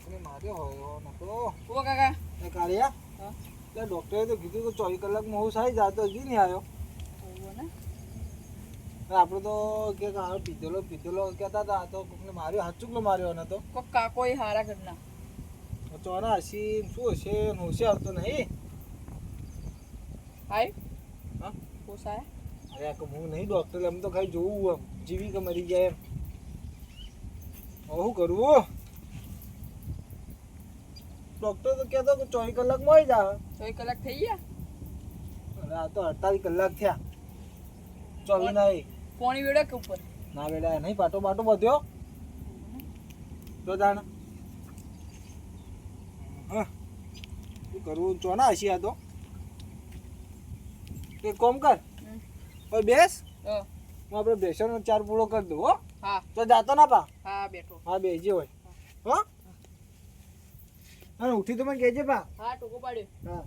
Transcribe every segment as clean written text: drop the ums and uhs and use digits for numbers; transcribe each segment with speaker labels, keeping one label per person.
Speaker 1: કોકને માર્યો હોય નતો
Speaker 2: ઓ કાકા
Speaker 1: એ કાળિયા
Speaker 2: હા
Speaker 1: એટલે ડોક્ટરે તો કીધું કે 24 કલાકમાં હું સાઈ જાતો હજી નહીં આવ્યો.
Speaker 2: ને
Speaker 1: આપણે તો કે આ પીધેલો કહેતા હતા તો કોકને માર્યો હાચુકલો માર્યો ને તો
Speaker 2: કોક કાકો એ હારા ઘરના
Speaker 1: ચોરા હસી શું હશે હોશે આવતો નહીં.
Speaker 2: હાય
Speaker 1: હા
Speaker 2: પોસાય
Speaker 1: અરે આ હું નહીં ડોક્ટર એમ તો ખાલી જોવું એમ જીવી કે મરી જાય એમ. હવે શું કરવું? ડોક્ટર તો કહેતો કે 24 કલાકમાં આવી જા.
Speaker 2: 24 કલાક થઈ ગયા.
Speaker 1: અરે આ તો 48 કલાક થયા. 24 નહીં
Speaker 2: પોણી વેડે કે ઉપર
Speaker 1: ના બેડા નહીં પાટો બધ્યો તો જાણ હા શું કરવું ચોના હસી આ તો એક કોમ કર ઓય બેસ હું આપણે બેસવાનો 4 પૂરો કરી દઉં હો.
Speaker 2: હા
Speaker 1: તો જાતો ના પા.
Speaker 2: હા બેઠો
Speaker 1: હા બેસજે હોય હો અને ઉઠી તો મને કહેજે પા.
Speaker 2: હા ટોકો પાડ્યો.
Speaker 1: હા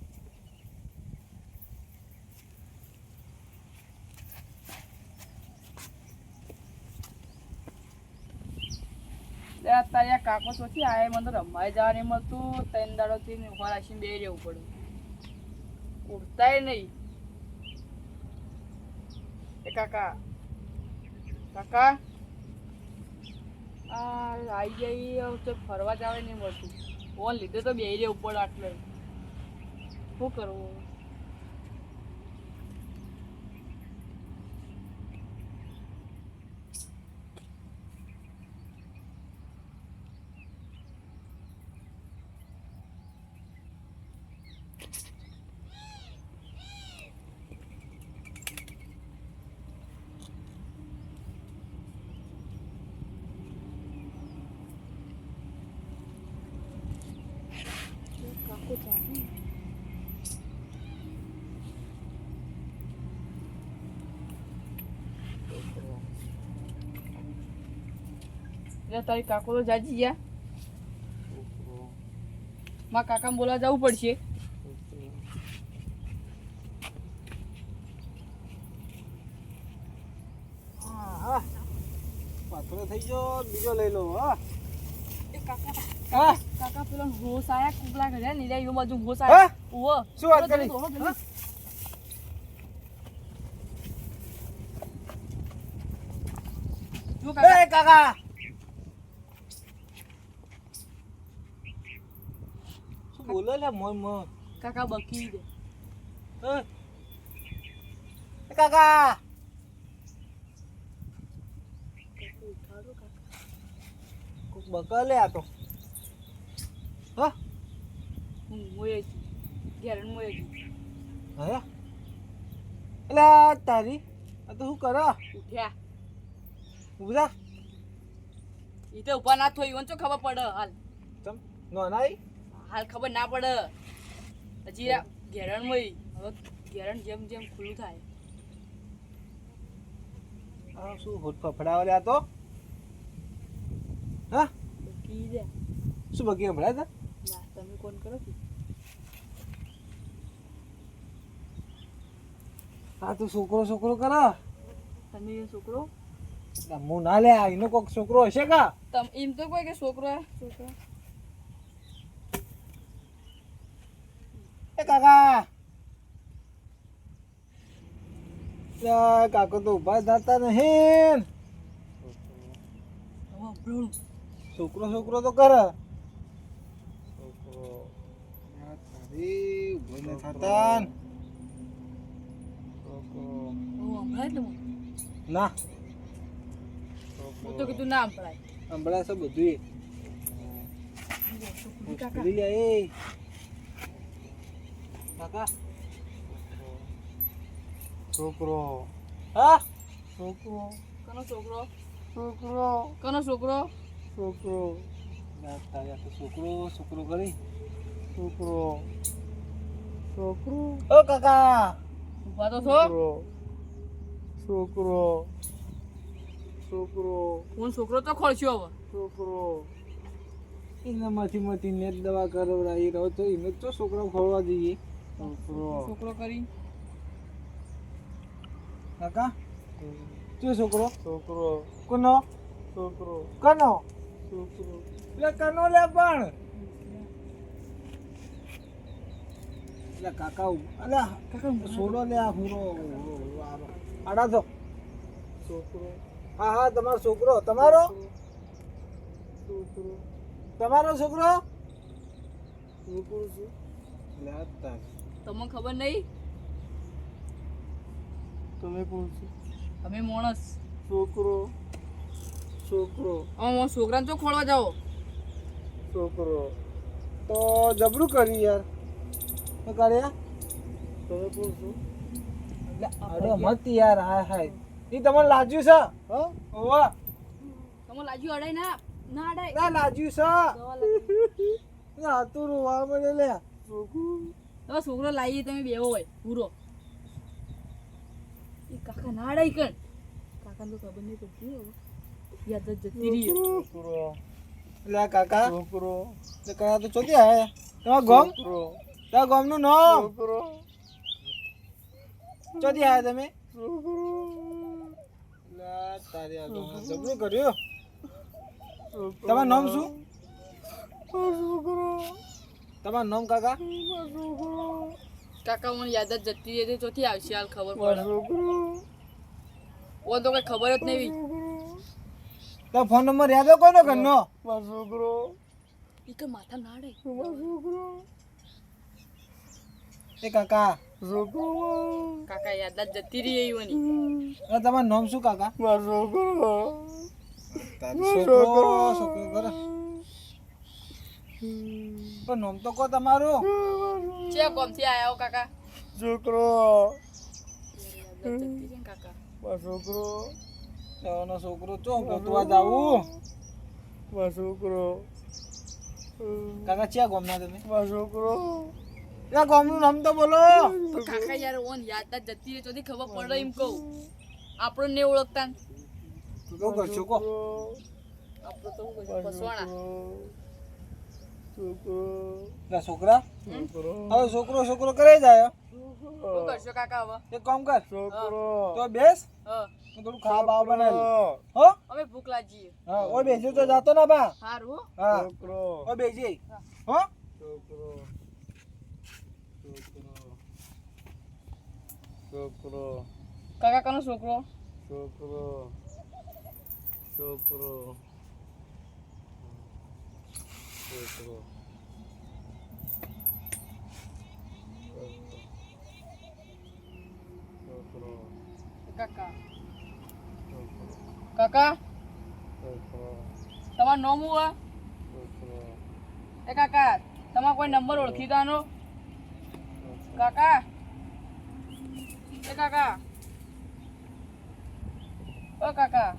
Speaker 2: અત્યારે આ કાકો ચોથી આયા મને તો રમાઈ જવા નહીં મળતું. 3 દાડોથી ઉભા રાખીને બે રહેવું પડે ઉઠતાય નહીં. એ કાકા કાકા આ આવી જાય તો ફરવા જવા નહીં મળતું. ફોન લીધે તો બે રહેવું પડે આટલે શું કરવું? તારી કાકો તો જાજી ગયા. મારા કાકા બોલા જવું પડશે.
Speaker 1: હા પાથરો થઈ ગયો બીજો લઈ લો. હા
Speaker 2: એ કાકા
Speaker 1: હા
Speaker 2: કાકા પેલો હોશ આયા કુકલા ઘરે ની રે બાજુ હોશ આયા. ઓવો
Speaker 1: શું વાત કરી?
Speaker 2: જો કાકા
Speaker 1: એ કાકા શું બોલો લે મોય
Speaker 2: કાકા બકી દે.
Speaker 1: એ કાકા કોક બકા લે આ તો હા
Speaker 2: મોય ઘેર મોય
Speaker 1: હે એટલે તારી આ તો શું કરો
Speaker 2: ઉઠ્યા
Speaker 1: ઉભા
Speaker 2: ઈ તો ઉભા ના થોઈ વંચો ખબર પડે હાલ.
Speaker 1: ચમ નો નાઈ
Speaker 2: હાલ ખબર ના પડે હજી આ ઘેરણ મોય હવે ઘેરણ જેમ જેમ ખુલ્લું થાય.
Speaker 1: આ શું હોઠ ફફડાવા લે આ તો હા
Speaker 2: બકી દે.
Speaker 1: શું બગી હમણાં હતા
Speaker 2: ના તમે કોણ કરો છો?
Speaker 1: આ તો છોકરો કરો
Speaker 2: તમે છોકરો
Speaker 1: હું ના લે એનો કોઈક છોકરો હશે કા
Speaker 2: તમ એમ તો કોઈ કે છોકરો
Speaker 1: એ કાકા કાકો તો ઉભા થતા નહીં. છોકરો તો કરે થતા ના
Speaker 2: હું તો કીધું ના સંભળાય.
Speaker 1: હમણાં છે બધું ભૂલી લે એ કાકા છોકરો હા છોકરો
Speaker 2: કનો છોકરો
Speaker 1: છોકરો
Speaker 2: કનો છોકરો
Speaker 1: છોકરો છોકરો કરી છોકરો ઓ કાકા
Speaker 2: ઉભા તો છો.
Speaker 1: છોકરો
Speaker 2: હું છોકરો તો ખોલશો હવે.
Speaker 1: છોકરો એના માંથી નેટ દવા કરાવડાવી રહ્યો તો એને તો છોકરો ખોલવા દઈએ.
Speaker 2: છોકરો કરી
Speaker 1: કાકા શું છોકરો કોનો છોકરો કનો એટલે કનો લે પણ એટલે કાકા અલ્યા કાકા છોડો લે આ હુરો આડા તો છોકરો હા હા તમારો છોકરો તમારો છોકરો તમારો છોકરો
Speaker 2: તમને ખબર નહીં
Speaker 1: તમે કોણ છો
Speaker 2: અમે માણસ
Speaker 1: છોકરો છોકરો
Speaker 2: અમે છોકરાને તો ખોળવા જાઓ
Speaker 1: છોકરો તો જબરું કરી યાર શું કર્યા તમે કોણ છો અરે મત યાર હાય હાય ઈ તમને લાજ્યું છે હા ઓવા
Speaker 2: તમને લાજ્યું અડાય ના ના અડાય
Speaker 1: ના લાજ્યું છે ના તું રોવા મળે લે
Speaker 2: તમે છોકરો લાવી તમે બેવો હોય પૂરો એ કાકા ના અડાય કણ કાકાને તો ખબર નહીં પડતી હવે યાદ જ જતી રહી
Speaker 1: છોકરો લે કાકા છોકરો તે કયા તો ચોથી આયા તમાર ગામ તમાર ગામનું નામ છોકરો ચોથી આયા તમે છોકરો લે તારી આ ગામ જબરું કર્યો તમારું નામ શું છોકરો તમારું નામ કાકા
Speaker 2: કાકા મને યાદ જ જતી રહી ચોથી આવશે હાલ ખબર પડે ઓ તો કઈ ખબર જ નહીં
Speaker 1: તો ફોન નંબર યાદ હોય કોનો ઘરનો છોકરો
Speaker 2: ઈ કે માથા ના અડાય
Speaker 1: છોકરો એ કાકા છોકરો
Speaker 2: કાકા યાદ જ જતી રહી એવાની
Speaker 1: તમારું નામ શું કાકા છોકરો છોકરો છોકરો કરે પણ નામ તો કહો તમારું
Speaker 2: છે કોમથી આયા હો કાકા
Speaker 1: છોકરો
Speaker 2: કાકા
Speaker 1: છોકરો એનો છોકરો ચો ગોતવા જાવું છોકરો કાકા ચિયા ગામના તમે છોકરો યા ગામનું નામ તો બોલો
Speaker 2: કાકા યાર ઓન યાદ જ જતી રહી ચોથી ખબર પડે એમ કહું આપણને નહીં ઓળખતા
Speaker 1: શું કરશો કો
Speaker 2: આપણે તો પસવાણા
Speaker 1: છોકરા હવે છોકરો છોકરો કરે જાય
Speaker 2: શું કરશો કાકા હવે
Speaker 1: એક કામ કર
Speaker 2: છોકરો
Speaker 1: તો બેસ
Speaker 2: હા
Speaker 1: થોડું ખાવા બાવા બનાવી હો
Speaker 2: અમે ભૂખ લાગી
Speaker 1: હા ઓય બેસી તો જાતો ના બા
Speaker 2: સારું
Speaker 1: હા છોકરો ઓય બેસી હો છોકરો છોકરો
Speaker 2: કાકા કનો છોકરો
Speaker 1: છોકરો છોકરો છોકરો છોકરો
Speaker 2: કાકા કાકા તમારું નામ શું હોય એ કાકા તમારો કોઈ નંબર ઓળખીતાનો કાકા એ કાકા ઓ કાકા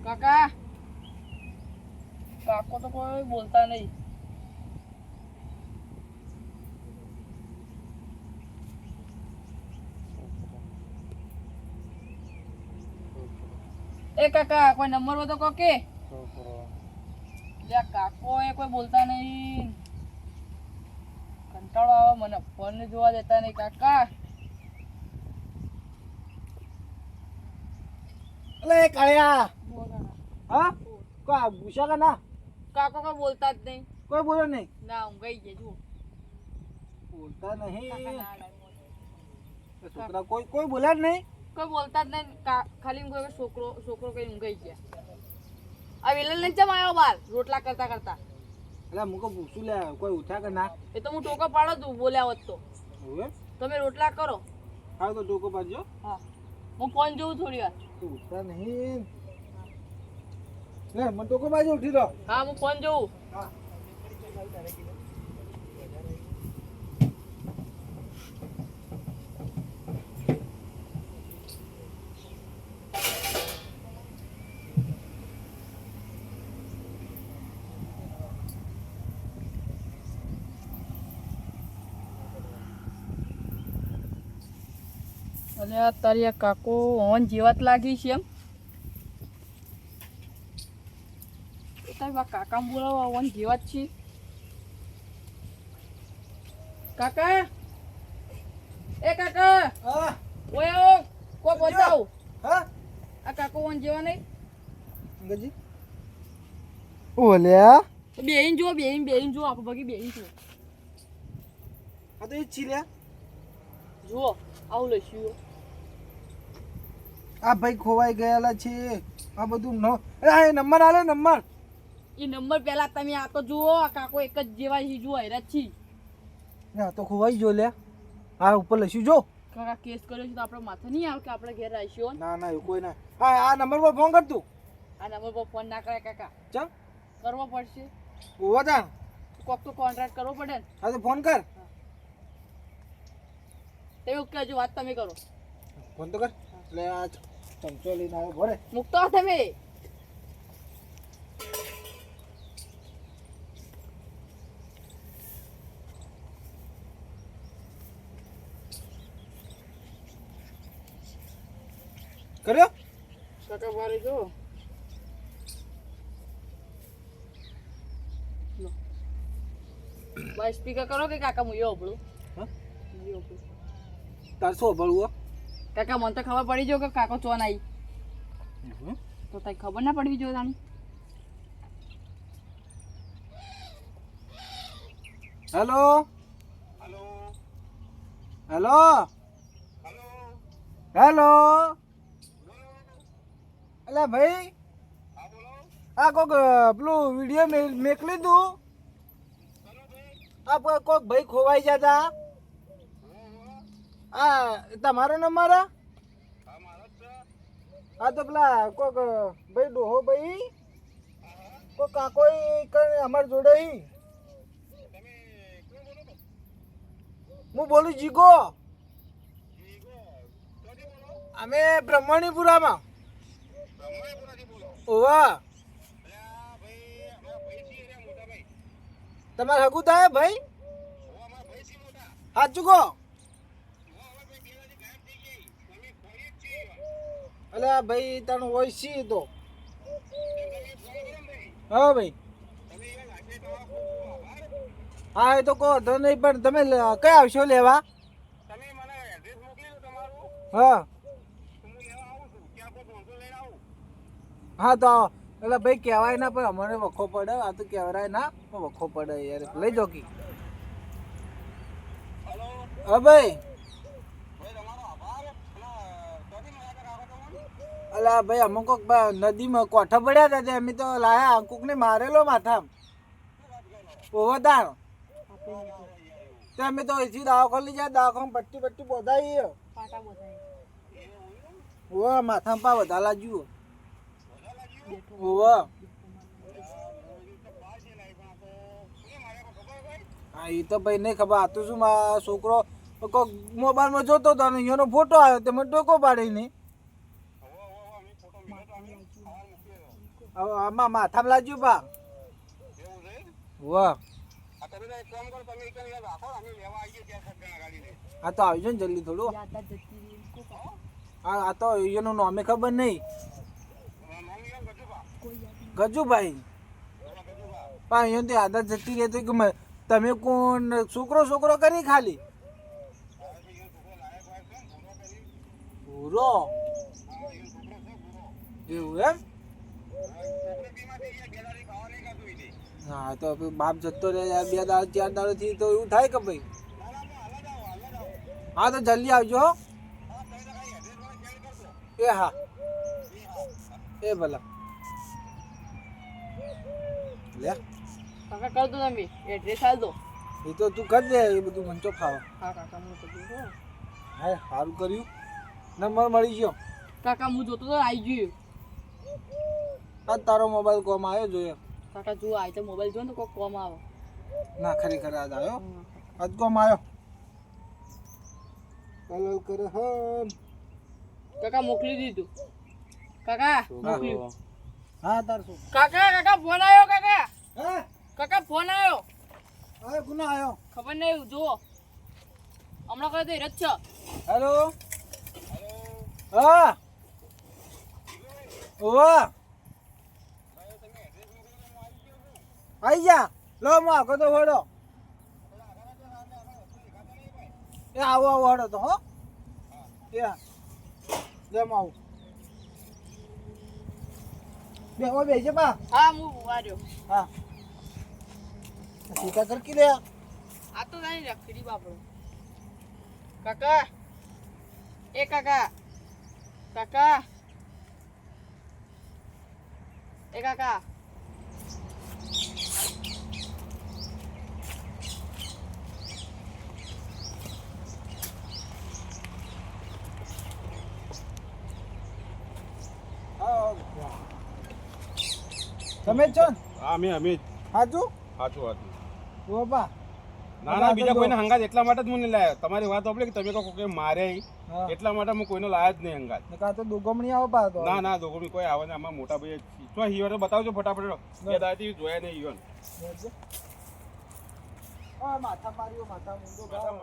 Speaker 2: કાકા કાકો તો કોઈ બોલતા નહીં એ કાકા કોઈ નંબર હોય તો કહો કે કાકો એ કોઈ બોલતા નહીં કંટાળો આવે મને ફોન જોવા દેતા નહીં કાકા
Speaker 1: અલે કાળિયા હા કા ગુસ્સા કા ના
Speaker 2: કાકો કોઈ બોલતા જ નહીં
Speaker 1: કોઈ બોલો નહીં
Speaker 2: ના ઊંઘાઈ ગયા જુઓ
Speaker 1: બોલતા નહીં
Speaker 2: કાકા ના અડાય.
Speaker 1: છોકરા કોઈ કોઈ બોલ્યા જ નહીં
Speaker 2: કોઈ બોલતા જ નહીં ખાલી કોઈ છોકરો છોકરો કઈ ઊંઘાઈ ગયા આ વિલન લઈને ચમ આવ્યો બાર રોટલા કરતા કરતા
Speaker 1: એટલે મુકો પૂછું લે કોઈ ઉઠ્યા કે ના
Speaker 2: એ તો હું ટોકો પાડો તું બોલ્યા હોત તો
Speaker 1: હવે
Speaker 2: તમે રોટલા કરો
Speaker 1: હા તો ટોકો પાડજો
Speaker 2: હા હું ફોન જોઉં થોડી વાર
Speaker 1: તું ઉઠતા નહીં લે મને ટોકો બાજુ ઉઠી દો
Speaker 2: હા હું ફોન જોઉં
Speaker 1: હા
Speaker 2: અરે આ તારી આ કાકો ઓન જેવા જ લાગી છે એમ તારી આ કાકા બોલાવો ઓન જેવા જ છે કાકા એ કાકા
Speaker 1: હા
Speaker 2: ઓય ઓ કો બતાવ
Speaker 1: હા
Speaker 2: આ કાકો ઓન જેવા નહીં
Speaker 1: અંગજી ઓલ્યા
Speaker 2: બેહીન જો બેહીન જો આપણે બગી બેહીન જો
Speaker 1: આ તો એ જ છી લ્યા.
Speaker 2: જુઓ આવું લઈશું
Speaker 1: આ ભાઈ ખોવાઈ ગયેલા છે. આ બધું ન એ નંબર આલે નંબર.
Speaker 2: એ નંબર પહેલા તમે આ તો જુઓ આ કાકો એક જ જેવા છે જુઓ હેરાજ છી
Speaker 1: આ તો ખોવાઈ જો લ્યા. આ ઉપર લઈશું જો.
Speaker 2: કાકા કેસ કર્યો છે તો આપણે માથે નહીં આવે કે આપણે ઘેર આવીશું
Speaker 1: ના ના એવું કોઈ ના. હા આ નંબર પર ફોન કર તું.
Speaker 2: આ નંબર પર ફોન ના કરે કાકા
Speaker 1: ચમ
Speaker 2: કરવો પડશે
Speaker 1: ઉભા થા.
Speaker 2: કોક તો કોન્ટ્રાક્ટ કરવો પડે ને
Speaker 1: હા તો ફોન કર.
Speaker 2: તેવું કહેજો વાત તમે કરો
Speaker 1: ફોન તો કર. એટલે આ ચમચો લઈને આવ્યો ભરે.
Speaker 2: મૂકતો તમે
Speaker 1: કર્યો.
Speaker 2: કાકા વારે જો ભાઈ સ્પીકર કરો કે કાકા હું યોબળું
Speaker 1: હા તાર શું ભળવું?
Speaker 2: કાકા મને તો ખબર પડી જો કે કાકો ચોન આવી તો તને ખબર ના પડવી જોઈએ તાણી
Speaker 1: હેલો હેલો હેલો અલા ભાઈ આ કોક પેલું વિડીયો મેકલી તું. આ કોક ભાઈ ખોવાઈ જતા. આ તમારો નંબર? હા તો પેલા કોક ભાઈ ડોહો ભાઈ કોક કાકો અમાર જોડે હું બોલું જીગો. અમે બ્રહ્મણીપુરામાં. ઓવા તમારે હગું થાય ભાઈ? સાચું કહો. અલે ભાઈ તને હોય સી તો. હા ભાઈ હા એ તો કહો તો નહીં પણ તમે કઈ આવશો લેવા? હા હા તો એટલે ભાઈ કહેવાય ના પણ અમને વખો પડે. આ તો કહેવાય ના પણ વખો પડે યાર. લઈ જો કી. હા ભાઈ અલા ભાઈ અમુક કોક નદીમાં કોઠા પડ્યા હતા તે અમે તો લાયા કોકને મારેલો માથામાં. ઓવરદાર તે અમે તો એથી દવાખાને લઈ જાય. દવાખાને પટ્ટી બોધાઈ ઓ માથામાં પા વધા લાગ્યું. ઓવા હા એ તો ભાઈ નહીં ખબર. આ તો શું મારા છોકરો કોક મોબાઈલમાં જોતો હતો ને એનો ફોટો આવ્યો તે મને ટોકો પાડી નહીં. આમાં માથામાં લાગ્યું પા. વાહ હા તો આવજો ને જલ્દી થોડું. હા આ તો એનું નામે ખબર નહીં. ગજુભાઈ પણ અહીંયાથી આદત જતી રહેતી કે તમે કોણ છોકરો કરી ખાલી પૂરો એવું એમ? હા તો બાપ જતો રહે 2 દાડા 4 દાડા થી તો એવું થાય કે ભાઈ. હા તો જલ્દી આવજો. એ હા એ ભલા લે
Speaker 2: કાકા કર દો તમે એડ્રેસ આલ દો.
Speaker 1: એ તો તું કરી દે એ બધું મંચો ખાવા.
Speaker 2: હા કાકા હું કરી દઉં.
Speaker 1: હા સારું કર્યું. નંબર મળી ગયો.
Speaker 2: કાકા હું જોતો તો આવી ગયું.
Speaker 1: આ તારો મોબાઈલ કોમ આવ્યો જોઈએ.
Speaker 2: કાકા જો આવી તો મોબાઈલ જો ને તો કોઈ કોમ આવે.
Speaker 1: ના ખરેખર આજ આવ્યો. આજ કોમ આવ્યો. કલર કરે હમ.
Speaker 2: કાકા મોકલી દીધું. કાકા મોકલ્યું.
Speaker 1: હા તાર શું?
Speaker 2: કાકા ફોન આવ્યો કાકા.
Speaker 1: હે
Speaker 2: કાકા ફોન આવ્યો.
Speaker 1: હવે કોનો આવ્યો?
Speaker 2: ખબર નહીં જુઓ હમણાં કરે તો રજ છે.
Speaker 1: હેલો હા ઓવા આઈ જા. લો હું આગો તો વડો. એ આવો વડો તો હો. એ જેમ આવું બે બેજે બા.
Speaker 2: હા હું વાર્યો.
Speaker 1: હા સીતા કર કી લે
Speaker 2: આ તો નહીં રખડી બાપડો. કાકા એ કાકા કાકા એ કાકા
Speaker 1: તમે જ છો ને
Speaker 3: હા અમે
Speaker 1: હાચું
Speaker 3: સાચું હતું.
Speaker 1: ઓ બાપા
Speaker 3: ના ના બીજા કોઈને હંગાત એટલા માટે જ મને લાયો. તમારી વાત સાંભળી કે તમે કહો કે મારે
Speaker 1: હા
Speaker 3: એટલા માટે હું કોઈને લાયા જ નહીં હંગાત.
Speaker 1: નકા તો દુગમણી આવો પા તો
Speaker 3: ના ના દોગમી કોઈ આવે ને આમાં મોટા ભાઈ શું હિવર બતાવજો ફટાફટ. બે દાદી જોયા નહીં હિવન.
Speaker 1: માથા માર્યો માથા મૂંડો ગાવ